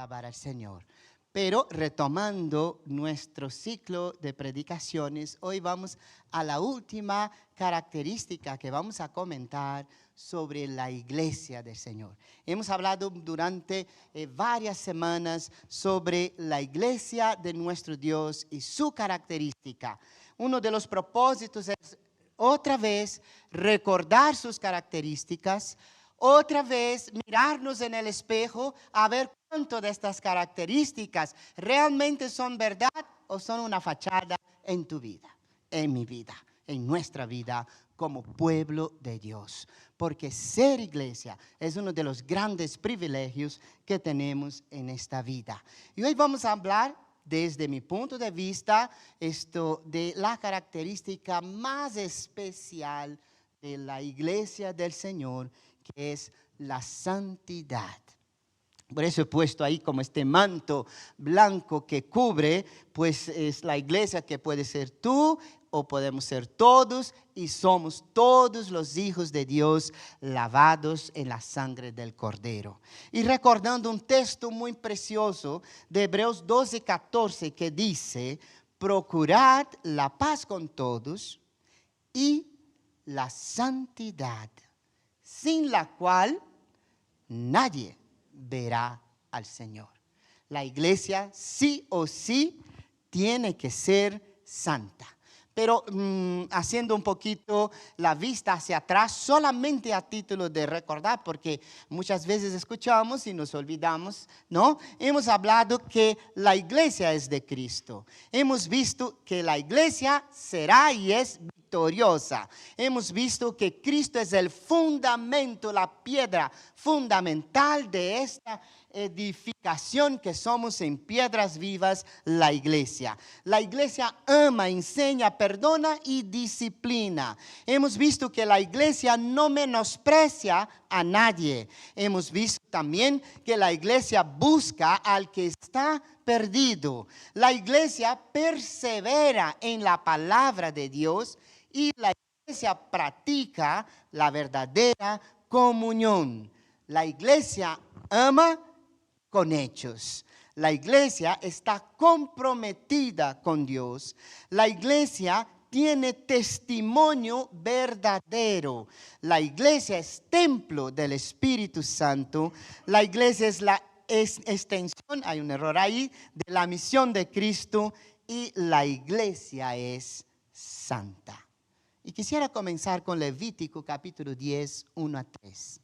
alabar al Señor. Pero retomando nuestro ciclo de predicaciones, hoy vamos a la última característica que vamos a comentar sobre la iglesia del Señor. Hemos hablado durante varias semanas sobre la iglesia de nuestro Dios y su característica. Uno de los propósitos es otra vez recordar sus características, otra vez mirarnos en el espejo a ver cuánto de estas características realmente son verdad o son una fachada en tu vida, en mi vida, en nuestra vida como pueblo de Dios. Porque ser iglesia es uno de los grandes privilegios que tenemos en esta vida. Y hoy vamos a hablar, desde mi punto de vista, de la característica más especial de la iglesia del Señor, que es la santidad. Por eso he puesto ahí como este manto blanco que cubre, pues es la iglesia que puede ser tú o podemos ser todos y somos todos los hijos de Dios lavados en la sangre del Cordero. Y recordando un texto muy precioso de Hebreos 12:14 que dice: procurad la paz con todos y la santidad, sin la cual nadie verá al Señor. La iglesia sí o sí tiene que ser santa. Pero haciendo un poquito la vista hacia atrás, solamente a título de recordar, porque muchas veces escuchamos y nos olvidamos, ¿no? Hemos hablado que la iglesia es de Cristo. Hemos visto que la iglesia será y es victoriosa. Hemos visto que Cristo es el fundamento, la piedra fundamental de esta edificación que somos en piedras vivas, la iglesia. La iglesia ama, enseña, perdona y disciplina. Hemos visto que la iglesia no menosprecia a nadie. Hemos visto también que la iglesia busca al que está perdido. La iglesia persevera en la palabra de Dios y la iglesia practica la verdadera comunión. La iglesia ama con hechos. La iglesia está comprometida con Dios. La iglesia tiene testimonio verdadero. La iglesia es templo del Espíritu Santo. La iglesia es la extensión, hay un error ahí, de la misión de Cristo, y la iglesia es santa. Y quisiera comenzar con Levítico capítulo 10, 1-3.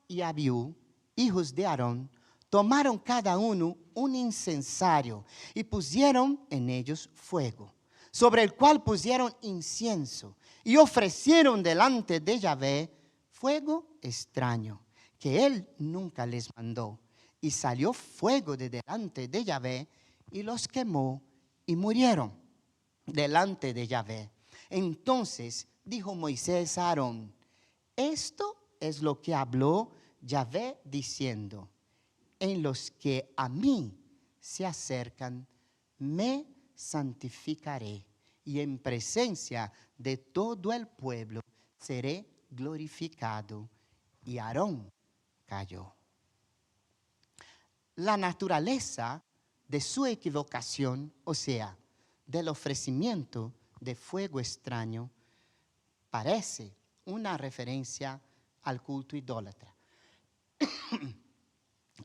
Y Abiú, hijos de Aarón, tomaron cada uno un incensario y pusieron en ellos fuego, sobre el cual pusieron incienso y ofrecieron delante de Yahvé fuego extraño, que él nunca les mandó. Y salió fuego de delante de Yahvé y los quemó y murieron delante de Yahvé. Entonces dijo Moisés a Aarón: esto es lo que habló Yahvé diciendo: en los que a mí se acercan, me santificaré, y en presencia de todo el pueblo seré glorificado. Y Aarón calló. La naturaleza de su equivocación, o sea, del ofrecimiento de fuego extraño, parece una referencia al culto idólatra.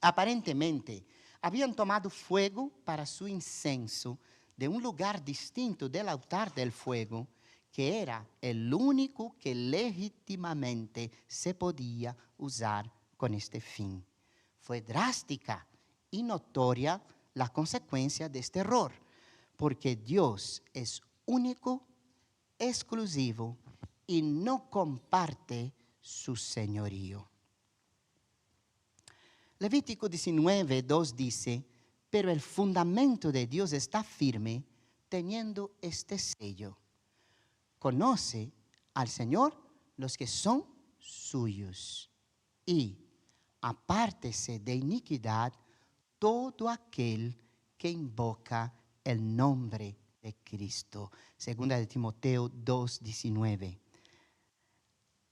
Aparentemente, habían tomado fuego para su incienso de un lugar distinto del altar del fuego, que era el único que legítimamente se podía usar con este fin. Fue drástica y notoria la consecuencia de este error, porque Dios es único, exclusivo y no comparte su señorío. Levítico 19:2 dice: pero el fundamento de Dios está firme, teniendo este sello: conoce al Señor los que son suyos, y apártese de iniquidad todo aquel que invoca el nombre de Cristo. Segunda de Timoteo 2:19.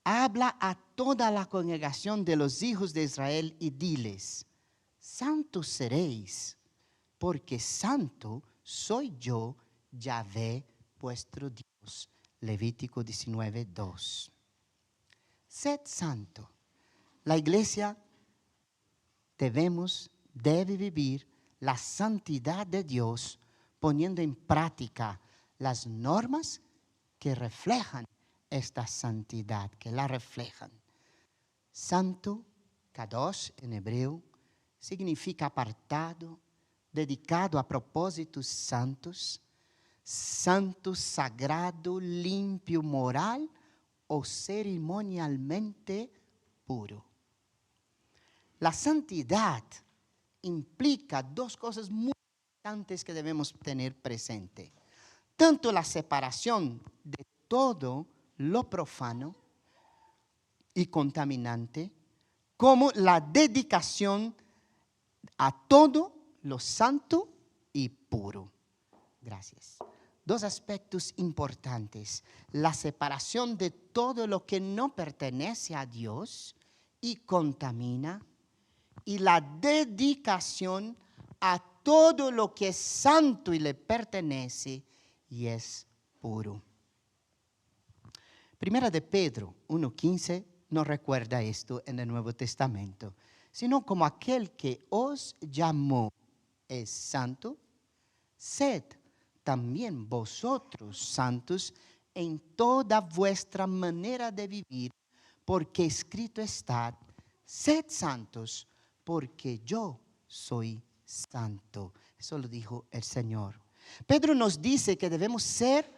Habla a toda la congregación de los hijos de Israel y diles: santos seréis, porque santo soy yo, Yahvé, vuestro Dios. Levítico 19:2. Sed santo. La iglesia debe vivir la santidad de Dios poniendo en práctica las normas que reflejan esta santidad, que la reflejan. Santo, kadosh en hebreo, significa apartado, dedicado a propósitos santos, santo, sagrado, limpio, moral o ceremonialmente puro. La santidad implica dos cosas muy importantes que debemos tener presente. Tanto la separación de todo lo profano y contaminante, como la dedicación a todo lo santo y puro. Gracias. Dos aspectos importantes: la separación de todo lo que no pertenece a Dios y contamina, y la dedicación a todo lo que es santo y le pertenece y es puro. Primera de Pedro 1:15 nos recuerda esto en el Nuevo Testamento. Sino como aquel que os llamó es santo, sed también vosotros santos en toda vuestra manera de vivir, porque escrito está: sed santos, porque yo soy santo. Eso lo dijo el Señor. Pedro nos dice que debemos ser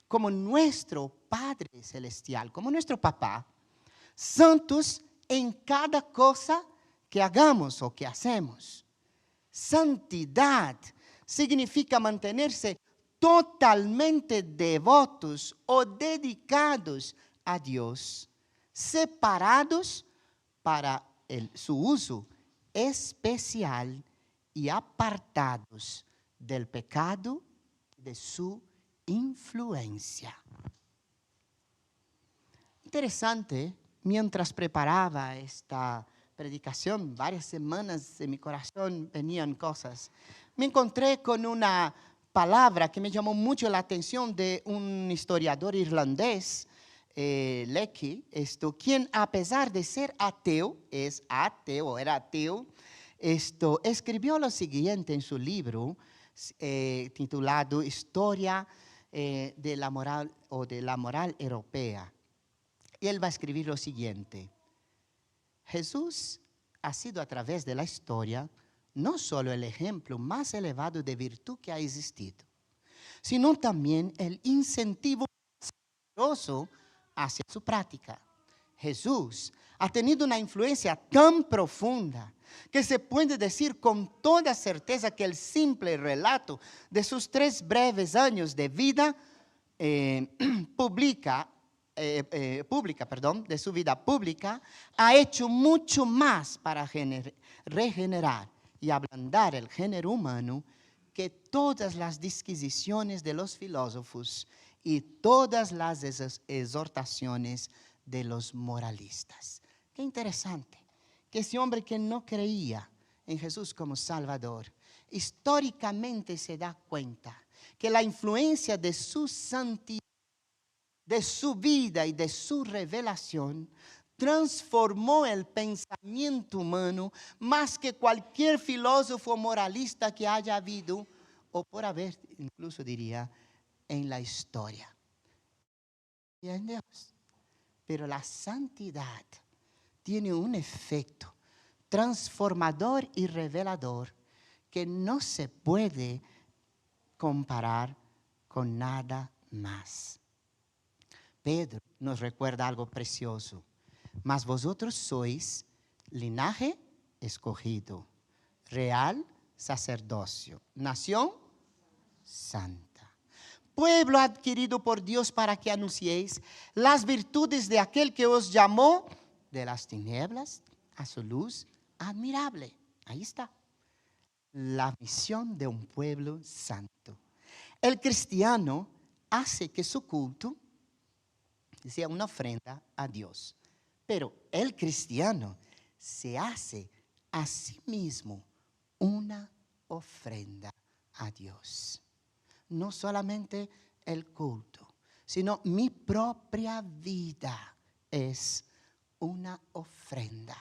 como nuestro Padre Celestial, como nuestro papá, santos en cada cosa que hagamos o que hacemos. Santidad significa mantenerse totalmente devotos o dedicados a Dios, separados para su uso especial y apartados del pecado, de su influencia. Interesante, mientras preparaba esta predicación, varias semanas en mi corazón venían cosas. Me encontré con una palabra que me llamó mucho la atención de un historiador irlandés, Lecky, quien a pesar de ser ateo, era ateo, escribió lo siguiente en su libro titulado Historia de la moral o de la moral europea. Y él va a escribir lo siguiente: Jesús ha sido a través de la historia no solo el ejemplo más elevado de virtud que ha existido, sino también el incentivo poderoso hacia su práctica. Jesús ha tenido una influencia tan profunda que se puede decir con toda certeza que el simple relato de sus 3 breves años de vida de su vida pública, ha hecho mucho más para regenerar y ablandar el género humano que todas las disquisiciones de los filósofos y todas las exhortaciones de los moralistas. Qué interesante que ese hombre que no creía en Jesús como Salvador, históricamente se da cuenta que la influencia de su santidad, de su vida y de su revelación transformó el pensamiento humano más que cualquier filósofo moralista que haya habido o por haber, incluso diría, en la historia. Y en Dios. Pero la santidad tiene un efecto transformador y revelador que no se puede comparar con nada más. Pedro nos recuerda algo precioso. Mas vosotros sois linaje escogido, real sacerdocio, nación santa, pueblo adquirido por Dios para que anunciéis las virtudes de aquel que os llamó de las tinieblas a su luz admirable. Ahí está. La misión de un pueblo santo. El cristiano hace que su culto sea una ofrenda a Dios. Pero el cristiano se hace a sí mismo una ofrenda a Dios. No solamente el culto, sino mi propia vida es una ofrenda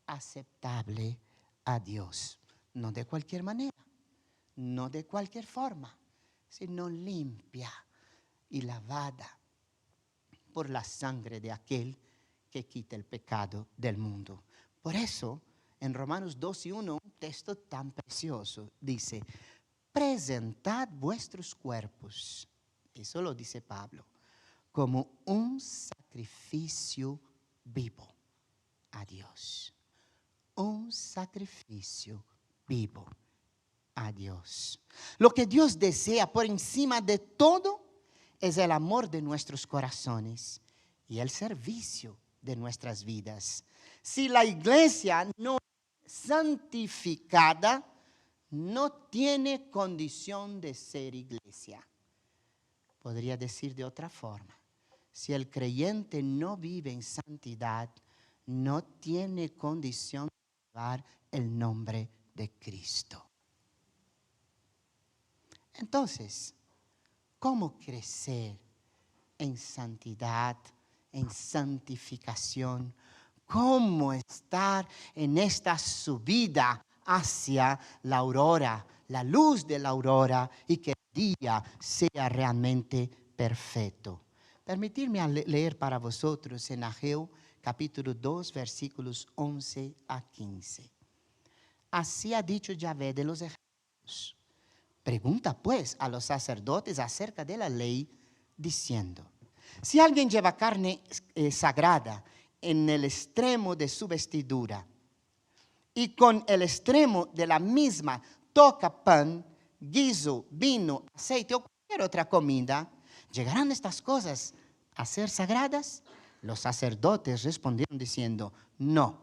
aceptable a Dios. No de cualquier manera, no de cualquier forma, sino limpia y lavada por la sangre de aquel que quita el pecado del mundo. Por eso, en Romanos 2:1, un texto tan precioso, dice: presentad vuestros cuerpos, eso lo dice Pablo, como un sacrificio vivo a Dios. Un sacrificio vivo a Dios. Lo que Dios desea por encima de todo es el amor de nuestros corazones y el servicio de nuestras vidas. Si la iglesia no es santificada, no tiene condición de ser iglesia. Podría decir de otra forma, si el creyente no vive en santidad, no tiene condición de llevar el nombre de Cristo. Entonces, ¿cómo crecer en santidad, en santificación? ¿Cómo estar en esta subida hacia la aurora, la luz de la aurora, y que el día sea realmente perfecto? Permitidme leer para vosotros en Ageo capítulo 2, versículos 11 a 15. Así ha dicho Yahvé de los ejércitos. Pregunta pues a los sacerdotes acerca de la ley, diciendo: si alguien lleva carne sagrada en el extremo de su vestidura y con el extremo de la misma toca pan, guiso, vino, aceite o cualquier otra comida, ¿llegarán estas cosas a ser sagradas? Los sacerdotes respondieron diciendo: no.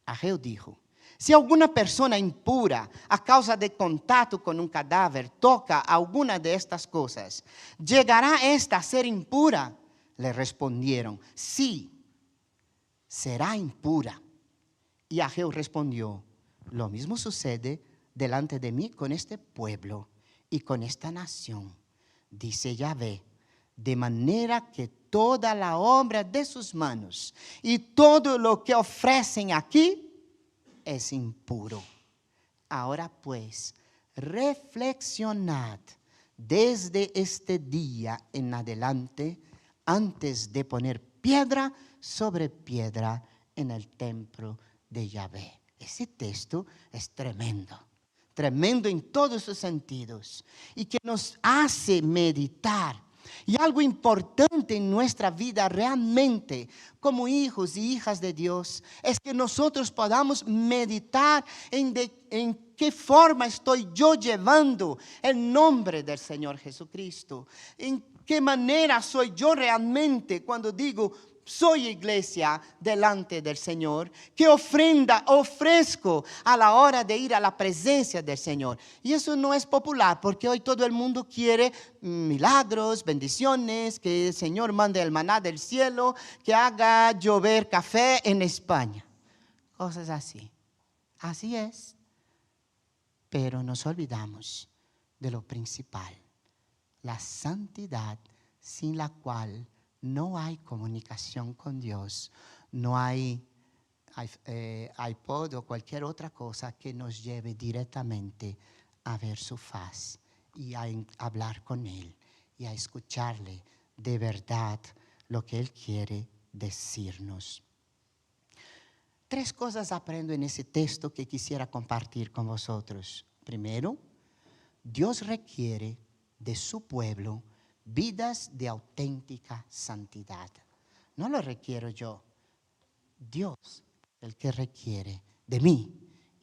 Ageo dijo: si alguna persona impura, a causa de contacto con un cadáver, toca alguna de estas cosas, ¿llegará esta a ser impura? Le respondieron: sí, será impura. Y Ageo respondió: lo mismo sucede delante de mí con este pueblo y con esta nación, dice Yahvé, de manera que toda la obra de sus manos y todo lo que ofrecen aquí es impuro. Ahora pues, reflexionad desde este día en adelante antes de poner piedra sobre piedra en el templo de Yahvé. Ese texto es tremendo, tremendo en todos sus sentidos y que nos hace meditar. Y algo importante en nuestra vida realmente como hijos y hijas de Dios es que nosotros podamos meditar en qué forma estoy yo llevando el nombre del Señor Jesucristo. En qué manera soy yo realmente cuando digo soy iglesia delante del Señor. ¿Qué ofrenda ofrezco a la hora de ir a la presencia del Señor? Y eso no es popular porque hoy todo el mundo quiere milagros, bendiciones, que el Señor mande el maná del cielo, que haga llover café en España. Cosas así. Así es. Pero nos olvidamos de lo principal, la santidad sin la cual no hay comunicación con Dios, no hay iPod o cualquier otra cosa que nos lleve directamente a ver su faz y a hablar con Él y a escucharle de verdad lo que Él quiere decirnos. 3 cosas aprendo en ese texto que quisiera compartir con vosotros. Primero, Dios requiere de su pueblo vidas de auténtica santidad. No lo requiero yo. Dios, el que requiere de mí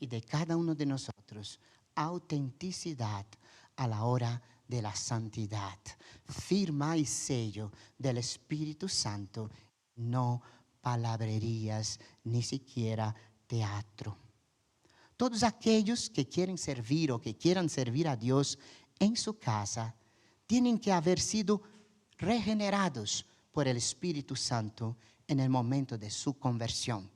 y de cada uno de nosotros autenticidad a la hora de la santidad. Firma y sello del Espíritu Santo, no palabrerías, ni siquiera teatro. Todos aquellos que quieren servir o que quieran servir a Dios en su casa tienen que haber sido regenerados por el Espíritu Santo en el momento de su conversión.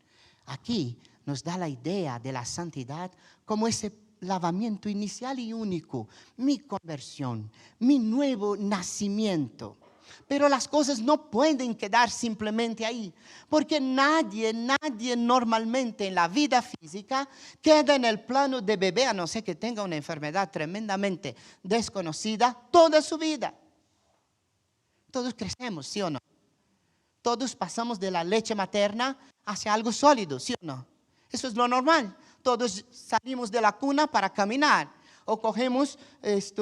Aquí nos da la idea de la santidad como ese lavamiento inicial y único, mi conversión, mi nuevo nacimiento. Pero las cosas no pueden quedar simplemente ahí, porque nadie normalmente en la vida física queda en el plano de bebé, a no ser que tenga una enfermedad tremendamente desconocida toda su vida. Todos crecemos, ¿sí o no? Todos pasamos de la leche materna hacia algo sólido, ¿sí o no? Eso es lo normal. Todos salimos de la cuna para caminar, o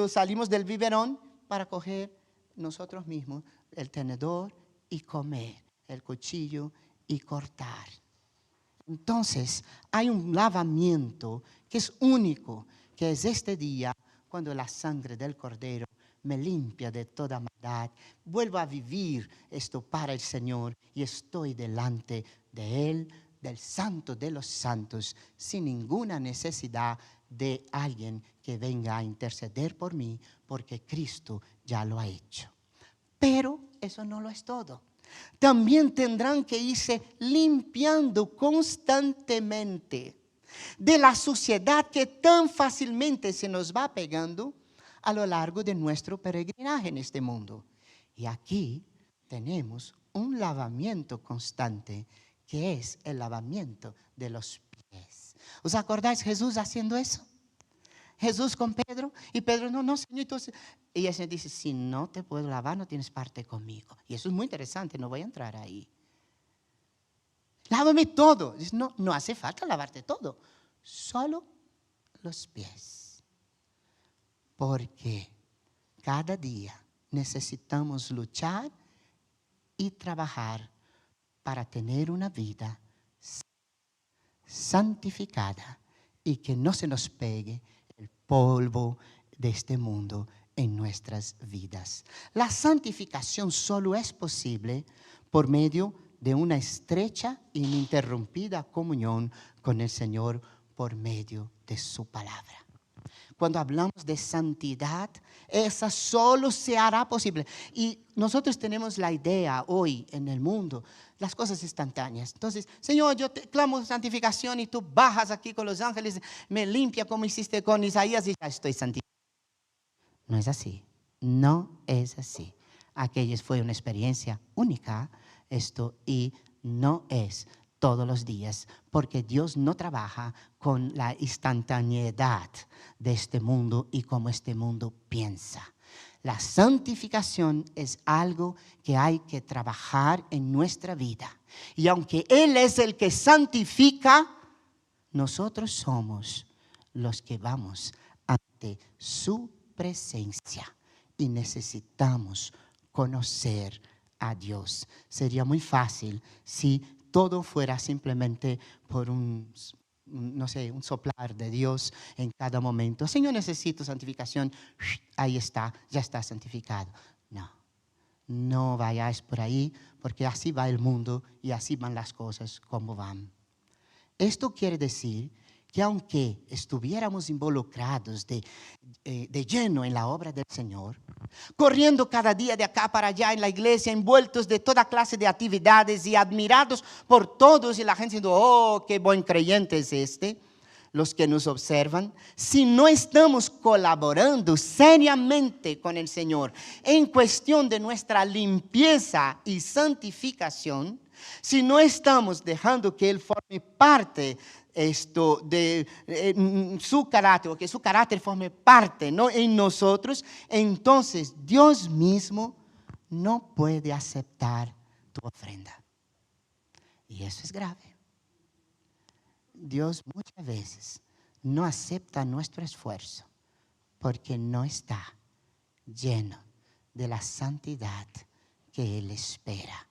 salimos del biberón para coger nosotros mismos el tenedor y comer, el cuchillo y cortar. Entonces, hay un lavamiento que es único, que es este día cuando la sangre del Cordero me limpia de toda maldad. Vuelvo a vivir esto para el Señor y estoy delante de Él, del Santo de los Santos, sin ninguna necesidad de alguien que venga a interceder por mí, porque Cristo ya lo ha hecho. Pero eso no lo es todo. También tendrán que irse limpiando constantemente de la suciedad que tan fácilmente se nos va pegando a lo largo de nuestro peregrinaje en este mundo. Y aquí tenemos un lavamiento constante, que es el lavamiento de los pies. ¿Os acordáis Jesús haciendo eso? Jesús con Pedro, y Pedro, no, Señor, entonces, y el Señor dice, si no te puedo lavar, no tienes parte conmigo. Y eso es muy interesante, no voy a entrar ahí. Lávame todo. Dice, no hace falta lavarte todo, solo los pies. Porque cada día necesitamos luchar y trabajar para tener una vida santificada y que no se nos pegue el polvo de este mundo en nuestras vidas. La santificación solo es posible por medio de una estrecha e ininterrumpida comunión con el Señor por medio de su palabra. Cuando hablamos de santidad, esa solo se hará posible. Y nosotros tenemos la idea hoy en el mundo, las cosas instantáneas. Entonces, Señor, yo te clamo santificación y tú bajas aquí con los ángeles, me limpia como hiciste con Isaías y ya estoy santificado. No es así, no es así. Aquella fue una experiencia única, y no es todos los días, porque Dios no trabaja con la instantaneidad de este mundo y como este mundo piensa. La santificación es algo que hay que trabajar en nuestra vida. Y aunque Él es el que santifica, nosotros somos los que vamos ante su presencia y necesitamos conocer a Dios. Sería muy fácil si todo fuera simplemente por un soplar de Dios en cada momento. Señor, necesito santificación. Ahí está, ya está santificado. No vayáis por ahí, porque así va el mundo y así van las cosas como van. Esto quiere decir que aunque estuviéramos involucrados de lleno en la obra del Señor, corriendo cada día de acá para allá en la iglesia, envueltos de toda clase de actividades y admirados por todos, y la gente diciendo, oh, qué buen creyente es este, los que nos observan, si no estamos colaborando seriamente con el Señor en cuestión de nuestra limpieza y santificación, si no estamos dejando que Él forme parte de su carácter, o que su carácter forme parte, ¿no?, en nosotros, entonces Dios mismo no puede aceptar tu ofrenda. Y eso es grave. Dios muchas veces no acepta nuestro esfuerzo porque no está lleno de la santidad que Él espera.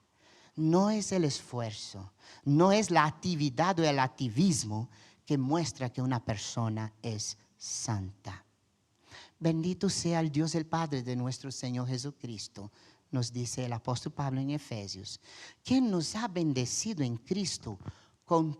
No es el esfuerzo, no es la actividad o el activismo que muestra que una persona es santa. Bendito sea el Dios el Padre de nuestro Señor Jesucristo, nos dice el apóstol Pablo en Efesios, quien nos ha bendecido en Cristo con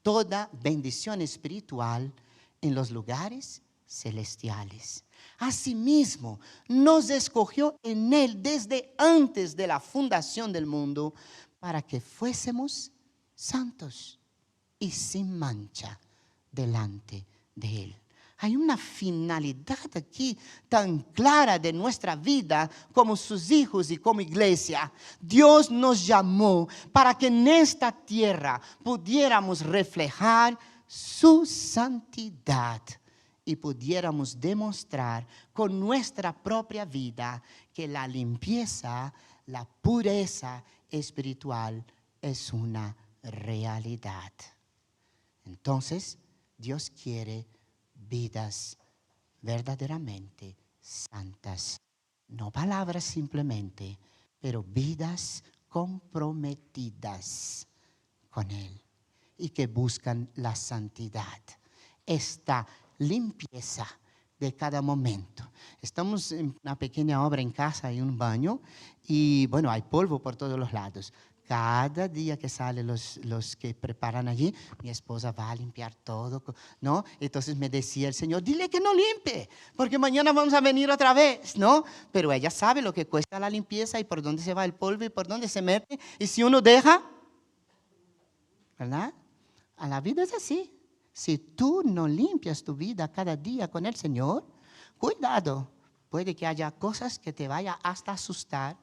toda bendición espiritual en los lugares celestiales. Asimismo, nos escogió en Él desde antes de la fundación del mundo para que fuésemos santos y sin mancha delante de Él. Hay una finalidad aquí tan clara de nuestra vida como sus hijos y como iglesia. Dios nos llamó para que en esta tierra pudiéramos reflejar su santidad y pudiéramos demostrar con nuestra propia vida que la limpieza, la pureza espiritual es una realidad. Entonces, Dios quiere vidas verdaderamente santas. No palabras simplemente, pero vidas comprometidas con Él y que buscan la santidad. Esta limpieza de cada momento. Estamos en una pequeña obra en casa, hay un baño y bueno, hay polvo por todos los lados. Cada día que salen los que preparan allí, mi esposa va a limpiar todo, ¿no? Entonces me decía el Señor, dile que no limpie, porque mañana vamos a venir otra vez, ¿no? Pero ella sabe lo que cuesta la limpieza y por dónde se va el polvo y por dónde se mete. Y si uno deja, ¿verdad? A la vida es así. Si tú no limpias tu vida cada día con el Señor, cuidado, puede que haya cosas que te vaya hasta asustar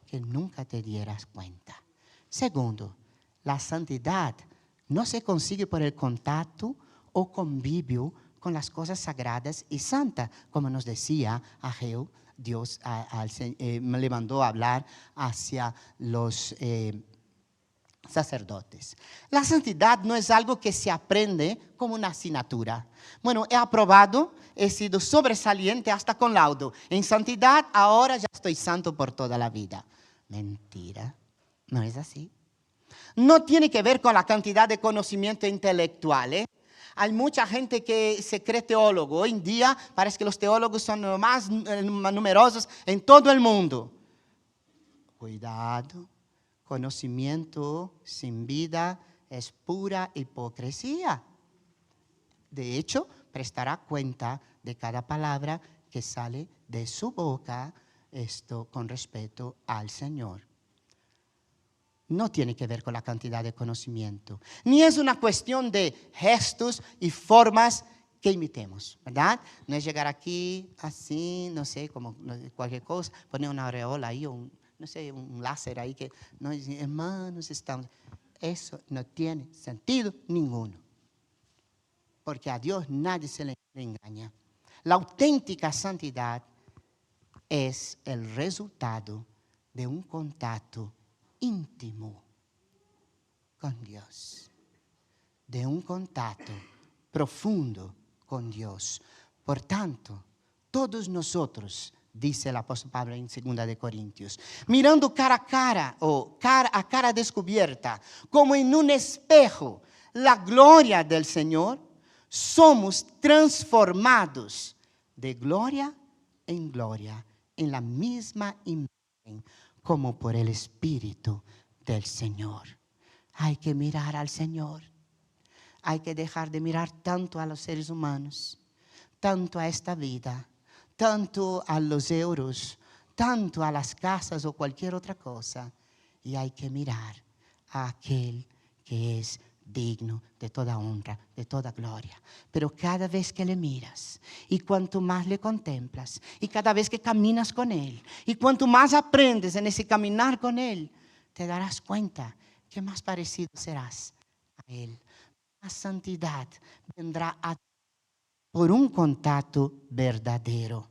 que nunca te dieras cuenta. Segundo, la santidad no se consigue por el contacto o convivio con las cosas sagradas y santas, como nos decía Ageo. Dios le mandó a hablar hacia los sacerdotes. La santidad no es algo que se aprende como una asignatura. Bueno, he aprobado, he sido sobresaliente hasta con laudo. En santidad ahora ya estoy santo por toda la vida. Mentira, no es así. No tiene que ver con la cantidad de conocimiento intelectual, ¿eh? Hay mucha gente que se cree teólogo. Hoy en día parece que los teólogos son los más numerosos en todo el mundo. Cuidado. Conocimiento sin vida es pura hipocresía. De hecho, prestará cuenta de cada palabra que sale de su boca, esto con respecto al Señor. No tiene que ver con la cantidad de conocimiento, ni es una cuestión de gestos y formas que imitemos, ¿verdad? No es llegar aquí así, no sé, como cualquier cosa, poner una aureola ahí o no sé, un láser ahí que, no, hermanos, estamos. Eso no tiene sentido ninguno. Porque a Dios nadie se le engaña. La auténtica santidad es el resultado de un contacto íntimo con Dios. De un contacto profundo con Dios. Por tanto, todos nosotros, dice el apóstol Pablo en 2 de Corintios, mirando cara a cara o a cara descubierta, como en un espejo, la gloria del Señor, somos transformados de gloria en gloria, en la misma imagen, como por el Espíritu del Señor. Hay que mirar al Señor. Hay que dejar de mirar tanto a los seres humanos, tanto a esta vida, tanto a los euros, tanto a las casas o cualquier otra cosa. Y hay que mirar a aquel que es digno de toda honra, de toda gloria. Pero cada vez que le miras y cuanto más le contemplas y cada vez que caminas con Él y cuanto más aprendes en ese caminar con Él, te darás cuenta que más parecido serás a Él. Más santidad vendrá por un contacto verdadero.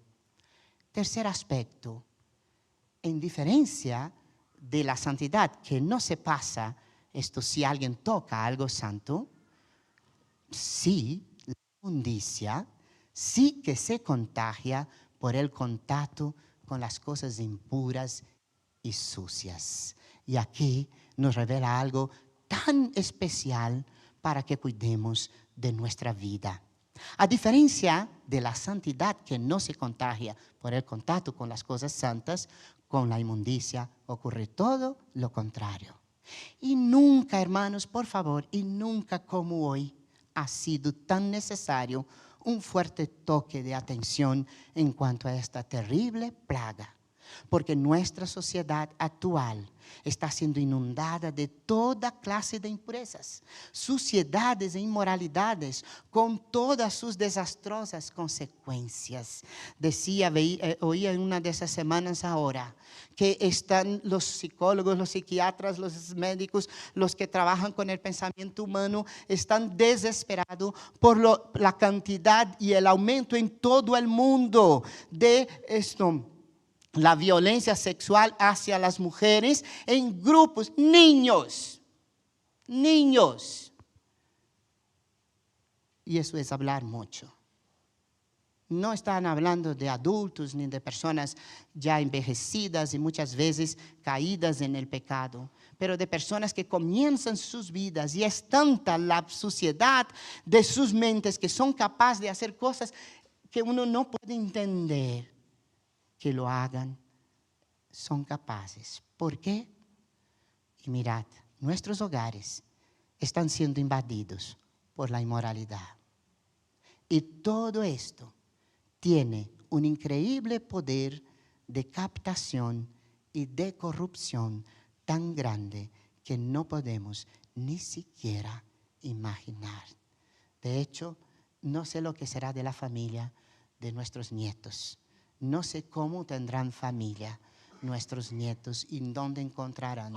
Tercer aspecto, en diferencia de la santidad que no se pasa, esto si alguien toca algo santo, sí, la inmundicia, sí que se contagia por el contacto con las cosas impuras y sucias. Y aquí nos revela algo tan especial para que cuidemos de nuestra vida. A diferencia de la santidad que no se contagia por el contacto con las cosas santas, con la inmundicia ocurre todo lo contrario. Y nunca, hermanos, por favor, y nunca como hoy ha sido tan necesario un fuerte toque de atención en cuanto a esta terrible plaga. porque nuestra sociedad actual está siendo inundada de toda clase de impurezas, suciedades e inmoralidades, con todas sus desastrosas consecuencias. Decía, oía en una de esas semanas ahora, que están los psicólogos, los psiquiatras, los médicos, los que trabajan con el pensamiento humano, están desesperados por la cantidad y el aumento en todo el mundo de esto. La violencia sexual hacia las mujeres en grupos, niños. Y eso es hablar mucho. No están hablando de adultos ni de personas ya envejecidas y muchas veces caídas en el pecado, pero de personas que comienzan sus vidas y es tanta la suciedad de sus mentes que son capaces de hacer cosas que uno no puede entender. Que lo hagan, son capaces. ¿Por qué? Y mirad, nuestros hogares están siendo invadidos por la inmoralidad. Y todo esto tiene un increíble poder de captación y de corrupción tan grande que no podemos ni siquiera imaginar. De hecho, no sé lo que será de la familia de nuestros nietos. No sé cómo tendrán familia nuestros nietos y dónde encontrarán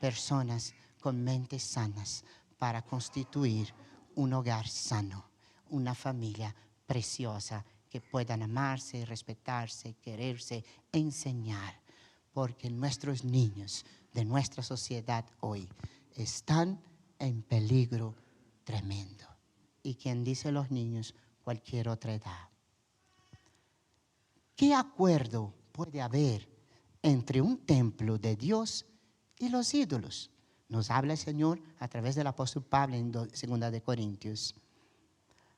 personas con mentes sanas para constituir un hogar sano, una familia preciosa que puedan amarse, respetarse, quererse, enseñar. Porque nuestros niños de nuestra sociedad hoy están en peligro tremendo. Y quien dice los niños, cualquier otra edad. ¿Qué acuerdo puede haber entre un templo de Dios y los ídolos? Nos habla el Señor a través del apóstol Pablo en 2 Corintios.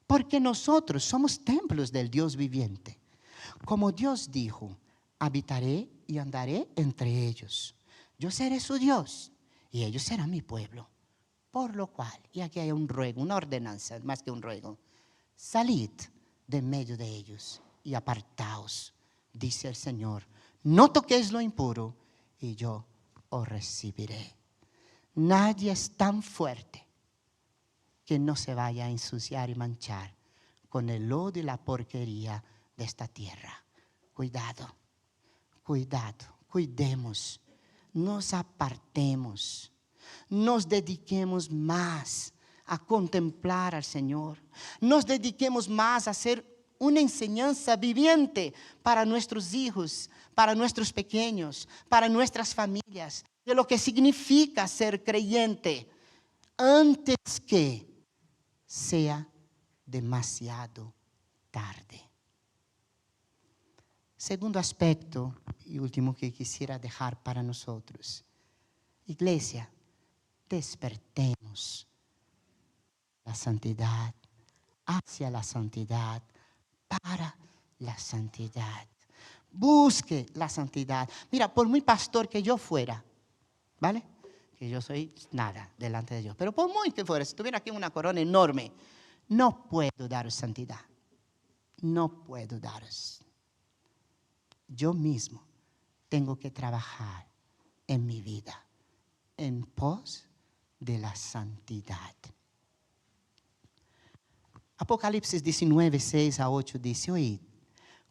Porque nosotros somos templos del Dios viviente. Como Dios dijo, habitaré y andaré entre ellos. Yo seré su Dios y ellos serán mi pueblo. Por lo cual, y aquí hay un ruego, una ordenanza, más que un ruego. Salid de medio de ellos y apartaos, dice el Señor. No toquéis lo impuro y yo os recibiré. Nadie es tan fuerte que no se vaya a ensuciar y manchar con el lodo y la porquería de esta tierra. Cuidado, cuidemos, nos apartemos, nos dediquemos más a contemplar al Señor, nos dediquemos más a ser una enseñanza viviente para nuestros hijos, para nuestros pequeños, para nuestras familias, de lo que significa ser creyente, antes que sea demasiado tarde. Segundo aspecto y último que quisiera dejar para nosotros. Iglesia, despertemos la santidad, hacia la santidad, para la santidad. Busque la santidad. Mira, por muy pastor que yo fuera, ¿vale? Que yo soy nada delante de Dios. Pero por muy que fuera, si tuviera aquí una corona enorme, no puedo daros santidad. No puedo daros. Yo mismo tengo que trabajar en mi vida en pos de la santidad. Apocalipsis 19, 6 a 8 dice, oíd,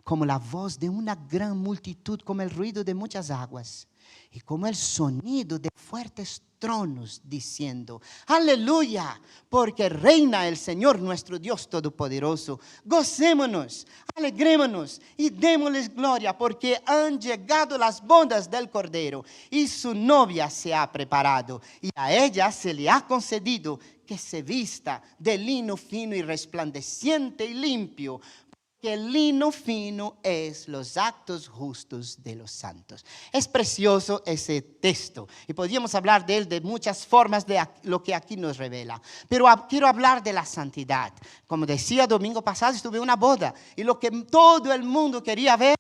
como la voz de una gran multitud, como el ruido de muchas aguas, y como el sonido de fuertes tronos, diciendo, aleluya, porque reina el Señor nuestro Dios Todopoderoso. Gocémonos, alegrémonos y démosles gloria, porque han llegado las bodas del Cordero, y su novia se ha preparado, y a ella se le ha concedido que se vista de lino fino y resplandeciente y limpio, que el lino fino es los actos justos de los santos. Es precioso ese texto y podríamos hablar de él de muchas formas de lo que aquí nos revela. Pero quiero hablar de la santidad. Como decía domingo pasado, estuve en una boda y lo que todo el mundo quería ver,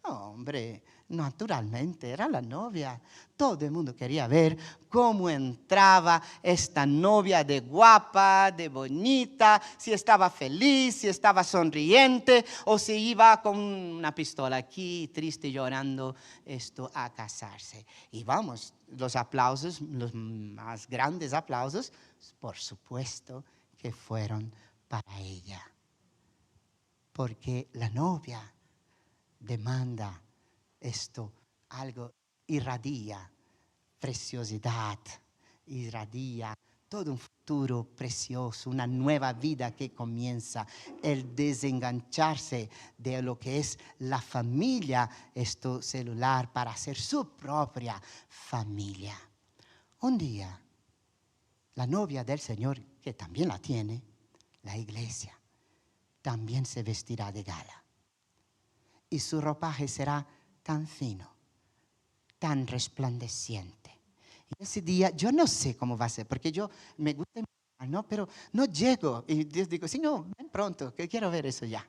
hombre, Naturalmente, era la novia. Todo el mundo quería ver cómo entraba esta novia de guapa, de bonita, si estaba feliz, si estaba sonriente o si iba con una pistola aquí, triste, llorando a casarse. Y vamos, los aplausos, los más grandes aplausos, por supuesto que fueron para ella. Porque la novia demanda algo, irradia preciosidad, irradia todo un futuro precioso, una nueva vida que comienza, el desengancharse de lo que es la familia celular para hacer su propia familia. Un día, la novia del Señor, que también la tiene, la iglesia, también se vestirá de gala. Y su ropaje será tan fino, tan resplandeciente. Y ese día, yo no sé cómo va a ser, porque yo me gusta, ¿no? Pero no llego. Y Dios digo, Señor, ven pronto, que quiero ver eso ya.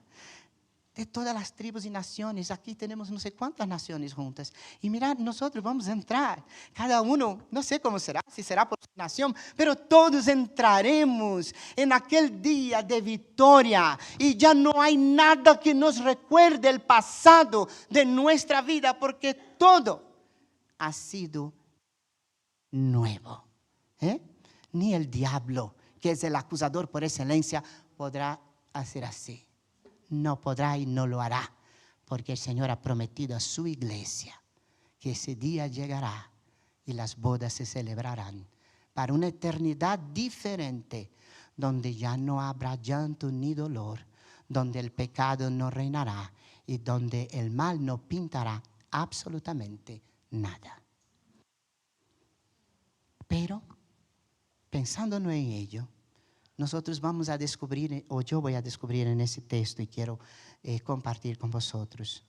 De todas las tribus y naciones, aquí tenemos no sé cuántas naciones juntas. Y mirad, nosotros vamos a entrar, cada uno, no sé cómo será, si será por su nación, pero todos entraremos en aquel día de victoria. Y ya no hay nada que nos recuerde el pasado de nuestra vida, porque todo ha sido nuevo. Ni el diablo, que es el acusador por excelencia, podrá hacer así. No podrá y no lo hará, porque el Señor ha prometido a su iglesia que ese día llegará y las bodas se celebrarán para una eternidad diferente, donde ya no habrá llanto ni dolor, donde el pecado no reinará y donde el mal no pintará absolutamente nada. Pero, pensándonos en ello, nosotros vamos a descubrir, o yo voy a descubrir en ese texto y quiero compartir con vosotros,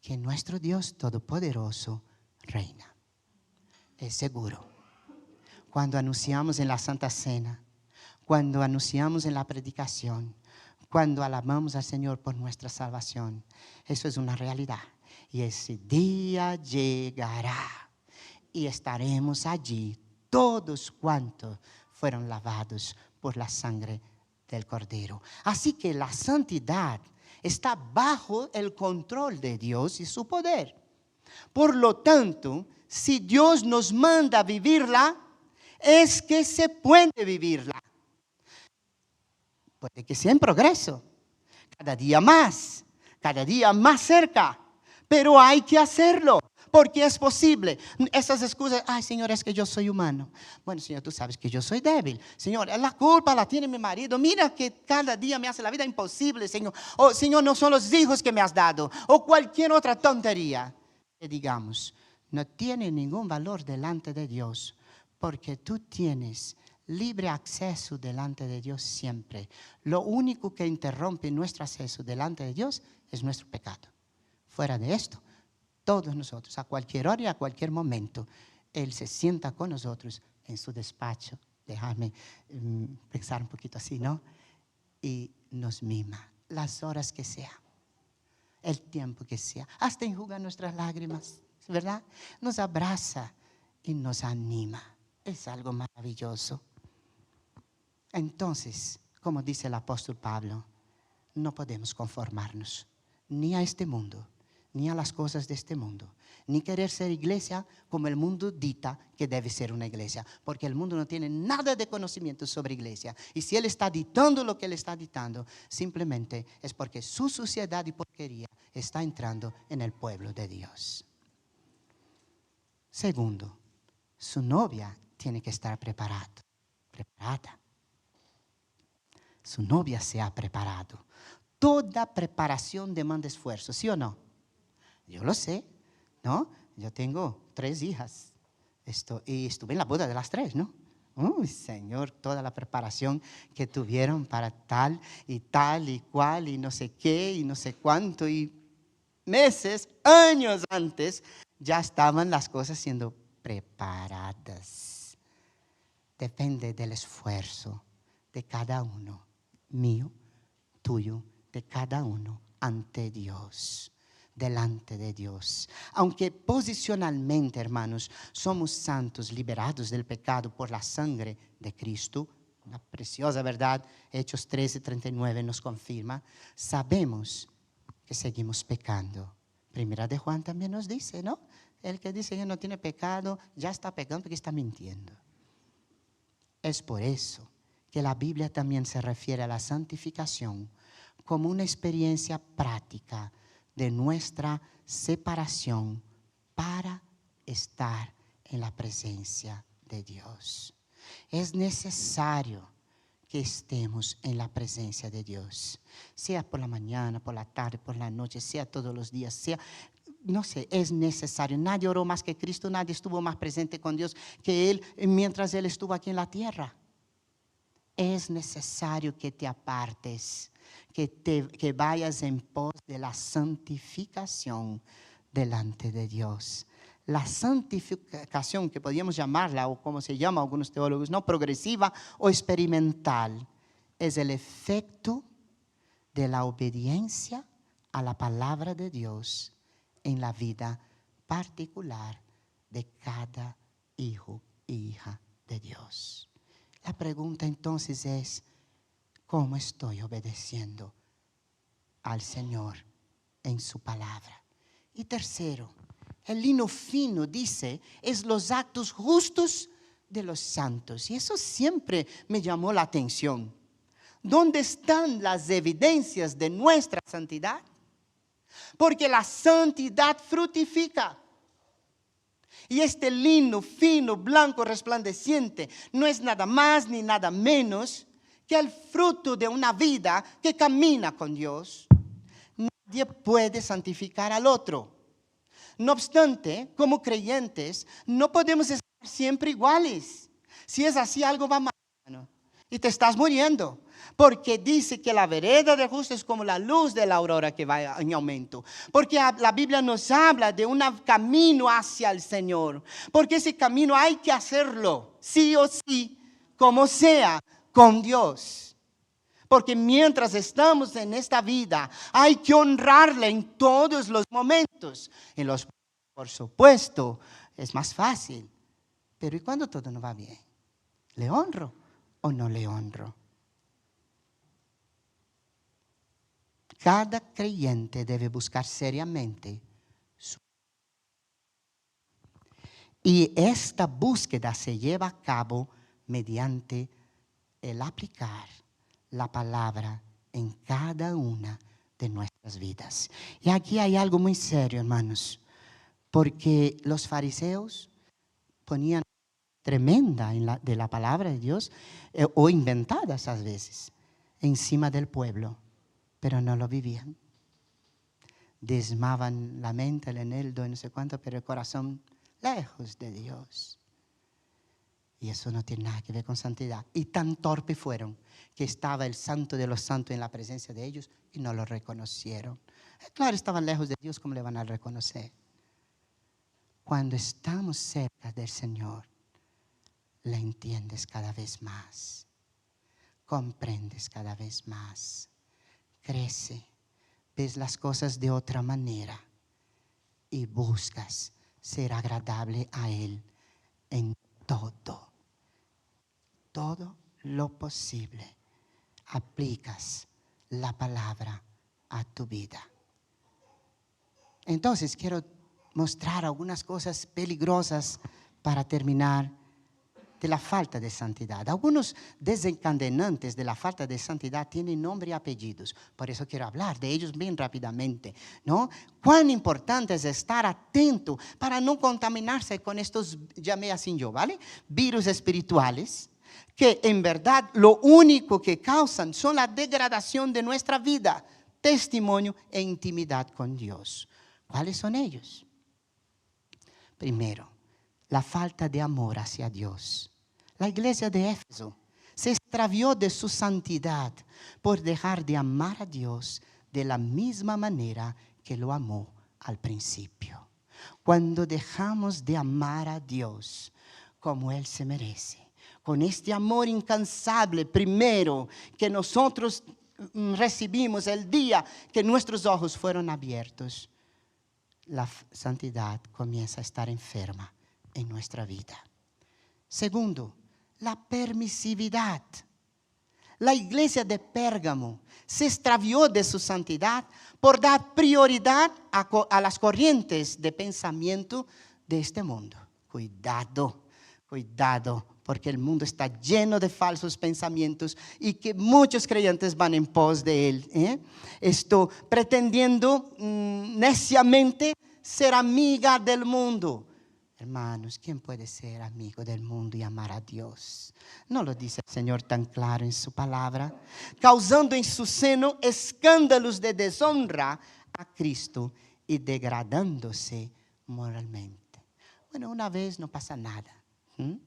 que nuestro Dios Todopoderoso reina. Es seguro. Cuando anunciamos en la Santa Cena, cuando anunciamos en la predicación, cuando alabamos al Señor por nuestra salvación, eso es una realidad. Y ese día llegará y estaremos allí todos cuantos fueron lavados por la sangre del Cordero. Así que la santidad está bajo el control de Dios y su poder. Por lo tanto, si Dios nos manda vivirla, es que se puede vivirla. Puede que sea en progreso, cada día más cerca, pero hay que hacerlo. Porque es posible. Esas excusas, ay Señor, es que yo soy humano. Bueno Señor, tú sabes que yo soy débil. Señor, la culpa la tiene mi marido. Mira que cada día me hace la vida imposible, Señor. O Señor, no son los hijos que me has dado. O cualquier otra tontería. Que digamos, no tiene ningún valor delante de Dios. Porque tú tienes libre acceso delante de Dios siempre. Lo único que interrumpe nuestro acceso delante de Dios es nuestro pecado. Fuera de esto, todos nosotros, a cualquier hora y a cualquier momento, Él se sienta con nosotros en su despacho. Déjame pensar un poquito así, ¿no? Y nos mima las horas que sea, el tiempo que sea, hasta enjuga nuestras lágrimas, ¿verdad? Nos abraza y nos anima. Es algo maravilloso. Entonces, como dice el apóstol Pablo, no podemos conformarnos ni a este mundo, ni a las cosas de este mundo, ni querer ser iglesia como el mundo dicta que debe ser una iglesia, porque el mundo no tiene nada de conocimiento sobre iglesia. Y si él está dictando lo que él está dictando, simplemente es porque su suciedad y porquería está entrando en el pueblo de Dios. Segundo, su novia tiene que estar preparada. Su novia se ha preparado. Toda preparación demanda esfuerzo, ¿sí o no? Yo lo sé, ¿no? Yo tengo 3 hijas y estuve en la boda de las 3, ¿no? Uy, Señor, toda la preparación que tuvieron para tal y cual y no sé qué y no sé cuánto y meses, años antes, ya estaban las cosas siendo preparadas. Depende del esfuerzo de cada uno, mío, tuyo, de cada uno ante Dios. delante de Dios. Aunque posicionalmente, hermanos, somos santos, liberados del pecado por la sangre de Cristo, una preciosa verdad, Hechos 13:39 nos confirma, sabemos que seguimos pecando. Primera de Juan también nos dice, ¿no? El que dice que no tiene pecado, ya está pecando porque está mintiendo. Es por eso que la Biblia también se refiere a la santificación como una experiencia práctica de nuestra separación para estar en la presencia de Dios. Es necesario que estemos en la presencia de Dios, sea por la mañana, por la tarde, por la noche, sea todos los días, sea, no sé, es necesario. Nadie oró más que Cristo, nadie estuvo más presente con Dios que Él mientras Él estuvo aquí en la tierra. Es necesario que te apartes, que vayas en pos de la santificación delante de Dios. La santificación, que podríamos llamarla, o como se llama algunos teólogos, no progresiva o experimental, es el efecto de la obediencia a la palabra de Dios en la vida particular de cada hijo e hija de Dios. La pregunta entonces es, ¿cómo estoy obedeciendo al Señor en su palabra? Y tercero, el lino fino, dice, es los actos justos de los santos. Y eso siempre me llamó la atención. ¿Dónde están las evidencias de nuestra santidad? Porque la santidad frutifica. Y este lino fino, blanco, resplandeciente, no es nada más ni nada menos que el fruto de una vida que camina con Dios. Nadie puede santificar al otro. No obstante, como creyentes, no podemos estar siempre iguales. Si es así, algo va mal, hermano, y te estás muriendo. Porque dice que la vereda del justo es como la luz de la aurora que va en aumento. Porque la Biblia nos habla de un camino hacia el Señor. Porque ese camino hay que hacerlo, sí o sí, como sea, con Dios. Porque mientras estamos en esta vida, hay que honrarle en todos los momentos. Por supuesto, es más fácil. Pero ¿y cuando todo no va bien? ¿Le honro o no le honro? Cada creyente debe buscar seriamente su... Y esta búsqueda se lleva a cabo mediante el aplicar la palabra en cada una de nuestras vidas. Y aquí hay algo muy serio, hermanos, porque los fariseos ponían tremenda de la palabra de Dios, o inventadas a veces, encima del pueblo, pero no lo vivían. Diezmaban la mente, el eneldo y no sé cuánto, pero el corazón lejos de Dios. Y eso no tiene nada que ver con santidad. Y tan torpes fueron que estaba el santo de los santos en la presencia de ellos y no lo reconocieron. Claro, estaban lejos de Dios, ¿cómo le van a reconocer? Cuando estamos cerca del Señor, le entiendes cada vez más, comprendes cada vez más, crece, ves las cosas de otra manera y buscas ser agradable a Él en todo lo posible. Aplicas la palabra a tu vida. Entonces quiero mostrar algunas cosas peligrosas para terminar de la falta de santidad. Algunos desencadenantes de la falta de santidad tienen nombre y apellidos. Por eso quiero hablar de ellos bien rápidamente, ¿no? Cuán importante es estar atento para no contaminarse con estos, llamé así yo, ¿vale? Virus espirituales, que en verdad lo único que causan son la degradación de nuestra vida, testimonio e intimidad con Dios. ¿Cuáles son ellos? Primero, la falta de amor hacia Dios. La iglesia de Éfeso se extravió de su santidad por dejar de amar a Dios de la misma manera que lo amó al principio. Cuando dejamos de amar a Dios como Él se merece, con este amor incansable primero que nosotros recibimos el día que nuestros ojos fueron abiertos, la santidad comienza a estar enferma en nuestra vida. Segundo, la permisividad. La iglesia de Pérgamo se extravió de su santidad por dar prioridad a las corrientes de pensamiento de este mundo. Cuidado, cuidado, porque el mundo está lleno de falsos pensamientos y que muchos creyentes van en pos de él. Esto pretendiendo neciamente ser amiga del mundo. Hermanos, ¿quién puede ser amigo del mundo y amar a Dios? ¿No lo dice el Señor tan claro en su palabra? Causando en su seno escándalos de deshonra a Cristo y degradándose moralmente. Bueno, una vez no pasa nada. No.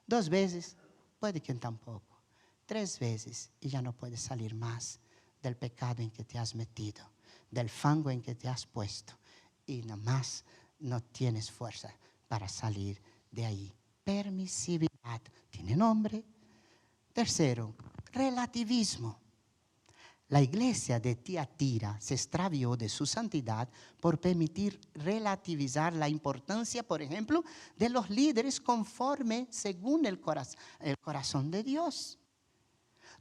2 veces, puede que tampoco. 3 veces y ya no puedes salir más del pecado en que te has metido, del fango en que te has puesto. Y nada más no tienes fuerza para salir de ahí. Permisividad, ¿tiene nombre? Tercero, relativismo. La iglesia de Tiatira se extravió de su santidad por permitir relativizar la importancia, por ejemplo, de los líderes conforme según el corazón de Dios.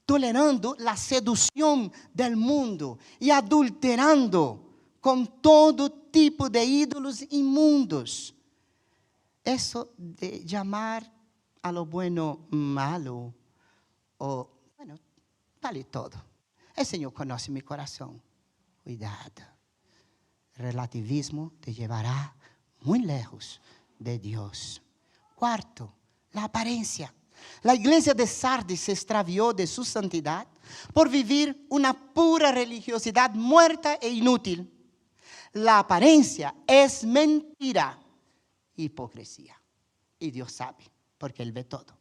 Tolerando la seducción del mundo y adulterando con todo tipo de ídolos inmundos. Eso de llamar a lo bueno malo, o bueno, vale todo. El Señor conoce mi corazón. Cuidado. Relativismo te llevará muy lejos de Dios. Cuarto, la apariencia. La iglesia de Sardis se extravió de su santidad por vivir una pura religiosidad muerta e inútil. La apariencia es mentira, hipocresía. Y Dios sabe, porque Él ve todo.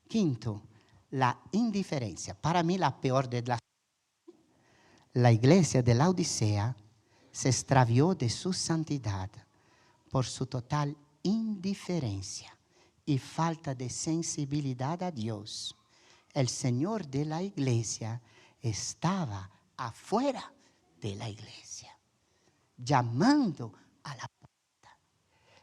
Quinto, la indiferencia. Para mí la peor de las. La iglesia de la Odisea se extravió de su santidad por su total indiferencia y falta de sensibilidad a Dios. El Señor de la iglesia estaba afuera de la iglesia, llamando a la puerta.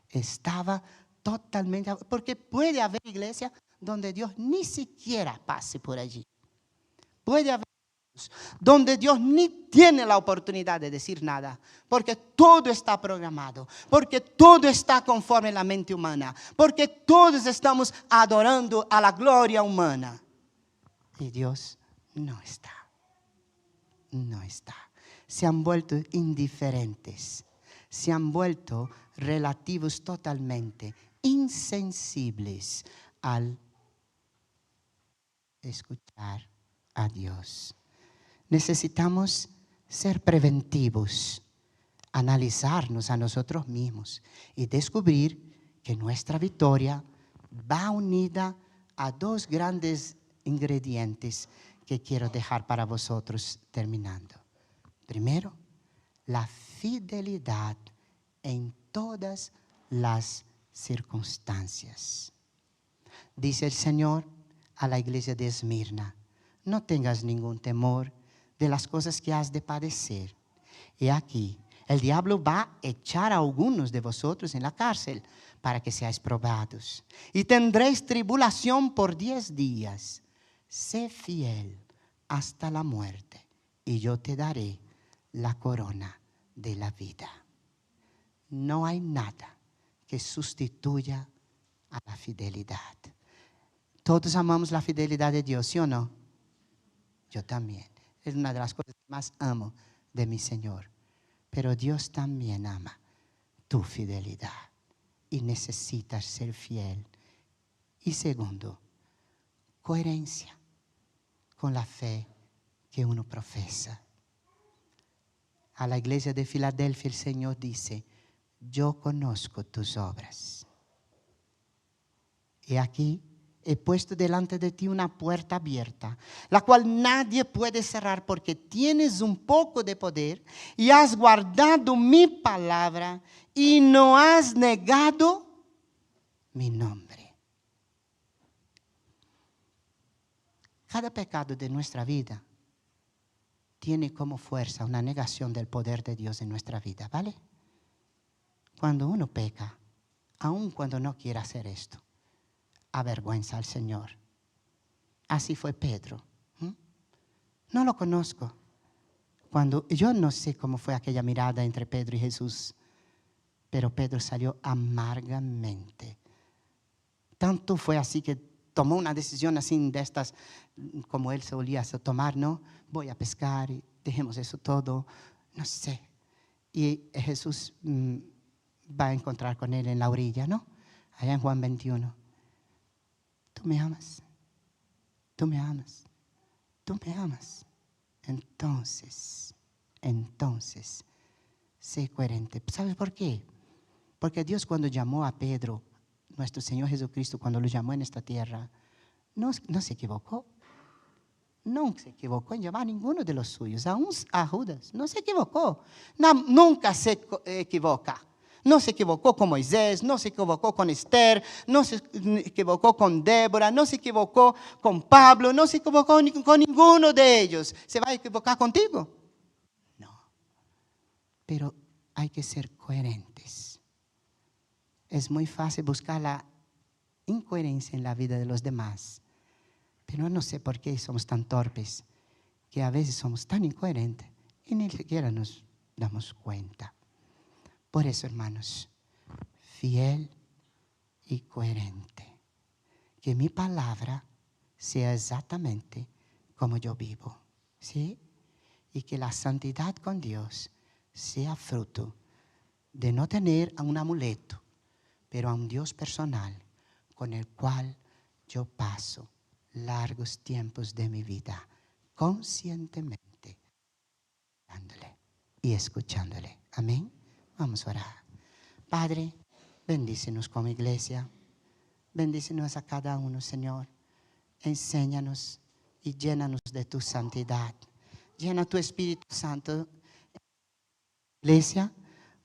Estaba totalmente, porque puede haber iglesia donde Dios ni siquiera pase por allí. Puede haber donde Dios ni tiene la oportunidad de decir nada, porque todo está programado, porque todo está conforme a la mente humana, porque todos estamos adorando a la gloria humana. Y Dios no está. No está. Se han vuelto indiferentes, se han vuelto relativos totalmente, insensibles al escuchar a Dios. Necesitamos ser preventivos, analizarnos a nosotros mismos y descubrir que nuestra victoria va unida a 2 grandes ingredientes que quiero dejar para vosotros terminando. Primero, la fidelidad en todas las circunstancias. Dice el Señor a la iglesia de Esmirna: no tengas ningún temor de las cosas que has de padecer. Y aquí, el diablo va a echar a algunos de vosotros en la cárcel para que seáis probados. Y tendréis tribulación por 10 días. Sé fiel hasta la muerte, y yo te daré la corona de la vida. No hay nada que sustituya a la fidelidad. Todos amamos la fidelidad de Dios, ¿sí o no? Yo también. Es una de las cosas que más amo de mi Señor. Pero Dios también ama tu fidelidad y necesitas ser fiel. Y segundo, coherencia con la fe que uno profesa. A la iglesia de Filadelfia el Señor dice: yo conozco tus obras. Y aquí he puesto delante de ti una puerta abierta, la cual nadie puede cerrar, porque tienes un poco de poder y has guardado mi palabra y no has negado mi nombre. Cada pecado de nuestra vida tiene como fuerza una negación del poder de Dios en nuestra vida, ¿vale? Cuando uno peca, aun cuando no quiere hacer esto, avergüenza al Señor. Así fue Pedro. No lo conozco. Yo no sé cómo fue aquella mirada entre Pedro y Jesús, pero Pedro salió amargamente. Tanto fue así que tomó una decisión así de estas, como él solía tomar, ¿no? Voy a pescar y dejemos eso todo, no sé. Y Jesús va a encontrar con él en la orilla, ¿no? Allá en Juan 21. Tú me amas, tú me amas, tú me amas. Entonces, sé coherente. ¿Sabes por qué? Porque Dios cuando llamó a Pedro, nuestro Señor Jesucristo, cuando lo llamó en esta tierra, no se equivocó. No se equivocó en llamar a ninguno de los suyos, aún a Judas. No se equivocó. Nunca se equivoca. No se equivocó con Moisés, no se equivocó con Esther, no se equivocó con Débora, no se equivocó con Pablo, no se equivocó con ninguno de ellos. ¿Se va a equivocar contigo? No. Pero hay que ser coherentes. Es muy fácil buscar la incoherencia en la vida de los demás. Pero no sé por qué somos tan torpes, que a veces somos tan incoherentes y ni siquiera nos damos cuenta. Por eso, hermanos, fiel y coherente. Que mi palabra sea exactamente como yo vivo, ¿sí? Y que la santidad con Dios sea fruto de no tener a un amuleto, pero a un Dios personal con el cual yo paso largos tiempos de mi vida conscientemente dándole y escuchándole. Amén. Vamos a orar. Padre, bendícenos como iglesia. Bendícenos a cada uno, Señor. Enséñanos y llénanos de tu santidad. Llena tu Espíritu Santo, iglesia,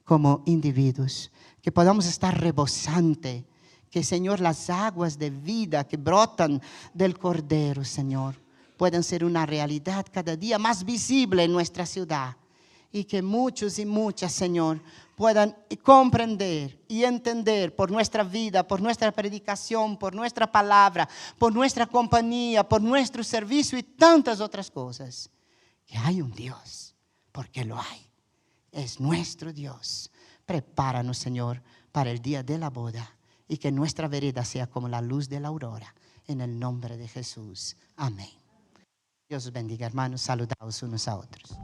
como individuos. Que podamos estar rebosante. Que, Señor, las aguas de vida que brotan del Cordero, Señor, puedan ser una realidad cada día más visible en nuestra ciudad. Y que muchos y muchas, Señor, puedan comprender y entender por nuestra vida, por nuestra predicación, por nuestra palabra, por nuestra compañía, por nuestro servicio y tantas otras cosas. Que hay un Dios, porque lo hay. Es nuestro Dios. Prepáranos, Señor, para el día de la boda y que nuestra vereda sea como la luz de la aurora. En el nombre de Jesús. Amén. Dios os bendiga, hermanos. Saludaos unos a otros.